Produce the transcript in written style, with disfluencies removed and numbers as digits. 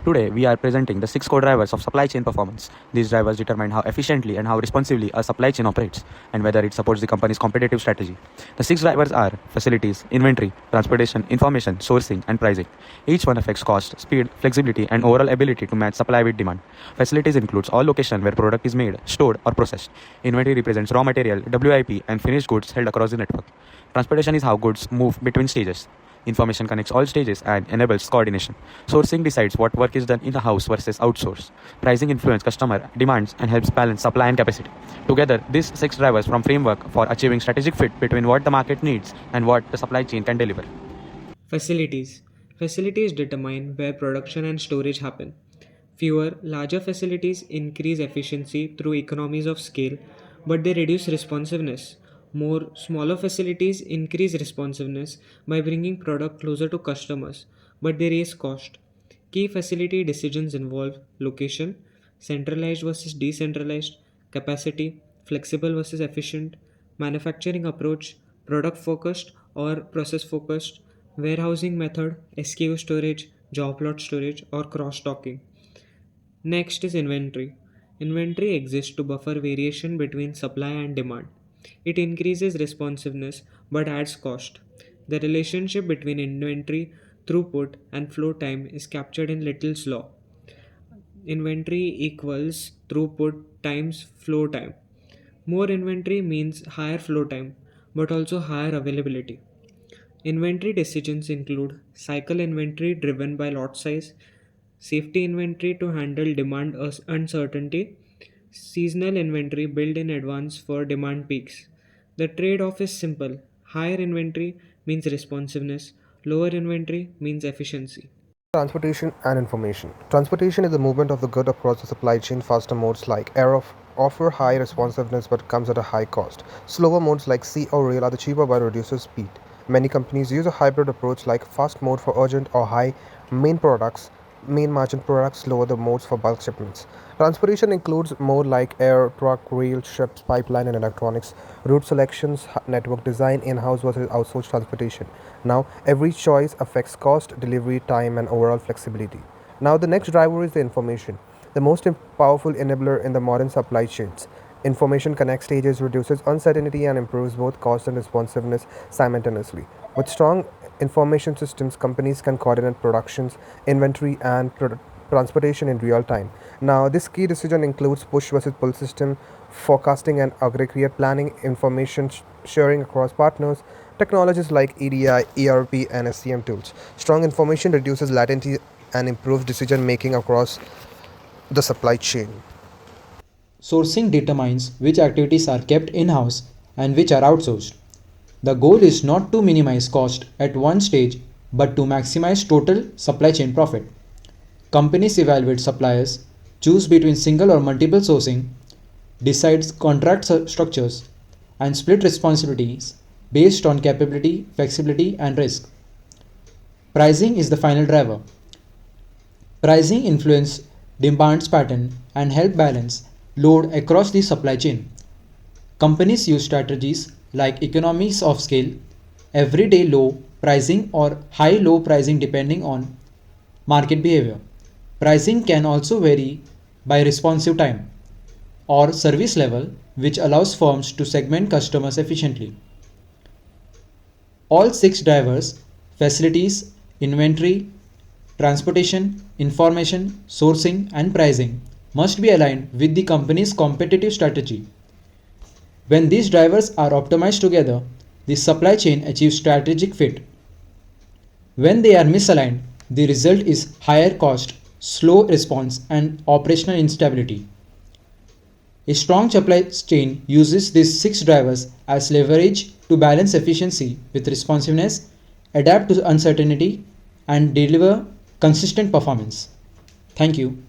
Today, we are presenting the 6 core drivers of supply chain performance. These drivers determine how efficiently and how responsively a supply chain operates and whether it supports the company's competitive strategy. The 6 drivers are facilities, inventory, transportation, information, sourcing, and pricing. Each one affects cost, speed, flexibility, and overall ability to match supply with demand. Facilities includes all locations where product is made, stored, or processed. Inventory represents raw material, WIP, and finished goods held across the network. Transportation is how goods move between stages. Information connects all stages and enables coordination. Sourcing decides what work is done in the house versus outsourced. Pricing influences customer demands and helps balance supply and capacity. Together, these 6 drivers form framework for achieving strategic fit between what the market needs and what the supply chain can deliver. Facilities. Facilities determine where production and storage happen. Fewer, larger facilities increase efficiency through economies of scale, but they reduce responsiveness. More, smaller facilities increase responsiveness by bringing product closer to customers, but they raise cost. Key facility decisions involve location, centralized versus decentralized, capacity, flexible versus efficient, manufacturing approach, product focused or process focused, warehousing method, SKU storage, job lot storage, or cross stocking. Next is inventory. Inventory exists to buffer variation between supply and demand. It increases responsiveness but adds cost. The relationship between inventory throughput and flow time is captured in Little's law. Inventory equals throughput times flow time. More inventory means higher flow time but also higher availability. Inventory decisions include cycle inventory driven by lot size, safety inventory to handle demand uncertainty, seasonal inventory built in advance for demand peaks. The trade off is simple: higher inventory means responsiveness, lower inventory means efficiency. Transportation and information. Transportation is the movement of the good across the supply chain. Faster modes like air offer high responsiveness but comes at a high cost. Slower modes like sea or rail are the cheaper but reduces speed. Many companies use a hybrid approach like fast mode for urgent or high main products. Main margin products lower the modes for bulk shipments. Transportation includes more like air, truck, rail, ships, pipeline, and electronics. Route selections, network design, in-house versus outsourced transportation. Now, every choice affects cost, delivery time, and overall flexibility. Now, the next driver is the information, the most powerful enabler in the modern supply chains. Information connects stages, reduces uncertainty, and improves both cost and responsiveness simultaneously. With strong information systems, companies can coordinate productions, inventory, and transportation in real time. Now, this key decision includes push versus pull system, forecasting and aggregate planning, information sharing across partners, technologies like EDI, ERP, and SCM tools. Strong information reduces latency and improves decision making across the supply chain. Sourcing determines which activities are kept in-house and which are outsourced. The goal is not to minimize cost at one stage but to maximize total supply chain profit. Companies evaluate suppliers, choose between single or multiple sourcing, decides contract structures, and split responsibilities based on capability, flexibility, and risk. Pricing is the final driver. Pricing influence demands pattern and help balance load across the supply chain. Companies use strategies like economies of scale, everyday low pricing, or high low pricing depending on market behavior. Pricing can also vary by responsive time or service level, which allows firms to segment customers efficiently. All 6 drivers, facilities, inventory, transportation, information, sourcing, and pricing, must be aligned with the company's competitive strategy. When these drivers are optimized together, the supply chain achieves strategic fit. When they are misaligned, the result is higher cost, slow response, and operational instability. A strong supply chain uses these 6 drivers as leverage to balance efficiency with responsiveness, adapt to uncertainty, and deliver consistent performance. Thank you.